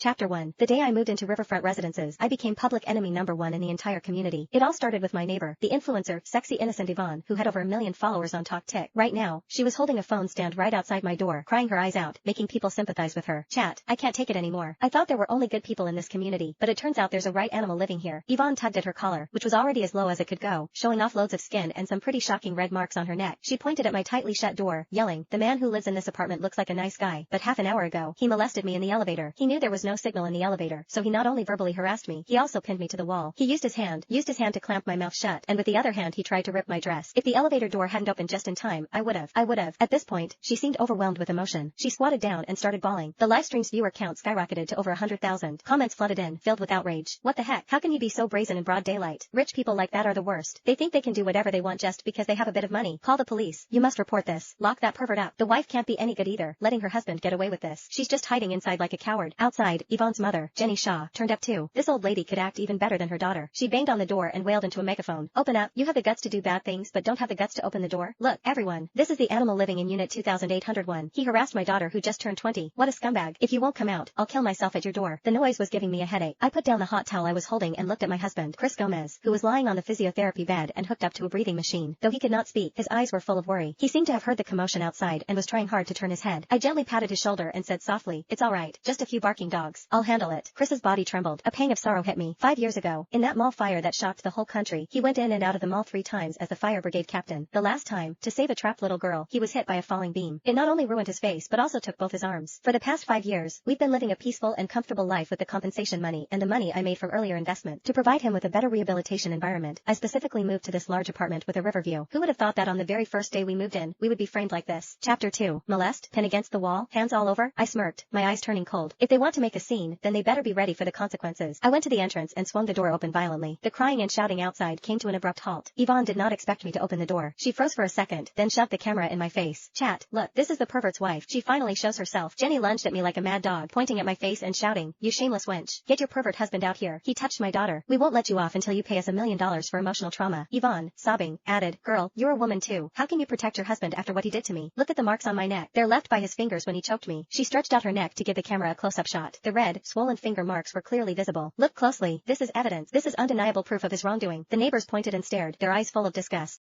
Chapter 1. The day I moved into Riverfront Residences, I became public enemy number one in the entire community. It all started with my neighbor, the influencer, sexy innocent Yvonne, who had over 1 million followers on TikTok. Right now, she was holding a phone stand right outside my door, crying her eyes out, making people sympathize with her. Chat, I can't take it anymore. I thought there were only good people in this community, but it turns out there's a right animal living here. Yvonne tugged at her collar, which was already as low as it could go, showing off loads of skin and some pretty shocking red marks on her neck. She pointed at my tightly shut door, yelling, "The man who lives in this apartment looks like a nice guy, but half an hour ago, he molested me in the elevator." He knew there was no signal in the elevator, so he not only verbally harassed me, he also pinned me to the wall. He used his hand to clamp my mouth shut, and with the other hand he tried to rip my dress. If the elevator door hadn't opened just in time, I would have. At this point, she seemed overwhelmed with emotion. She squatted down and started bawling. The livestream's viewer count skyrocketed to over 100,000. Comments flooded in, filled with outrage. What the heck? How can you be so brazen in broad daylight? Rich people like that are the worst. They think they can do whatever they want just because they have a bit of money. Call the police. You must report this. Lock that pervert up. The wife can't be any good either, letting her husband get away with this. She's just hiding inside like a coward. Outside, Yvonne's mother, Jenny Shaw, turned up too. This old lady could act even better than her daughter. She banged on the door and wailed into a megaphone. "Open up. You have the guts to do bad things but don't have the guts to open the door. Look, everyone. This is the animal living in Unit 2801. He harassed my daughter who just turned 20. What a scumbag. If you won't come out, I'll kill myself at your door." The noise was giving me a headache. I put down the hot towel I was holding and looked at my husband, Chris Gomez, who was lying on the physiotherapy bed and hooked up to a breathing machine. Though he could not speak, his eyes were full of worry. He seemed to have heard the commotion outside and was trying hard to turn his head. I gently patted his shoulder and said softly, "It's all right. Just a few barking dogs. I'll handle it." Chris's body trembled. A pang of sorrow hit me. 5 years ago, in that mall fire that shocked the whole country, he went in and out of the mall 3 times as the fire brigade captain. The last time, to save a trapped little girl, he was hit by a falling beam. It not only ruined his face but also took both his arms. For the past 5 years, we've been living a peaceful and comfortable life with the compensation money and the money I made from earlier investment. To provide him with a better rehabilitation environment, I specifically moved to this large apartment with a river view. Who would have thought that on the very first day we moved in, we would be framed like this? Chapter 2. Molest, pin against the wall, hands all over? I smirked, my eyes turning cold. If they want to make a scene, then they better be ready for the consequences. I went to the entrance and swung the door open violently. The crying and shouting outside came to an abrupt halt. Yvonne did not expect me to open the door. She froze for a second, then shoved the camera in my face. "Chat, look, this is the pervert's wife. She finally shows herself." Jenny lunged at me like a mad dog, pointing at my face and shouting, "You shameless wench. Get your pervert husband out here. He touched my daughter. We won't let you off until you pay us $1 million for emotional trauma." Yvonne, sobbing, added, "Girl, you're a woman too. How can you protect your husband after what he did to me? Look at the marks on my neck. They're left by his fingers when he choked me." She stretched out her neck to give the camera a close-up shot. The red, swollen finger marks were clearly visible. "Look closely. This is evidence. This is undeniable proof of his wrongdoing." The neighbors pointed and stared, their eyes full of disgust.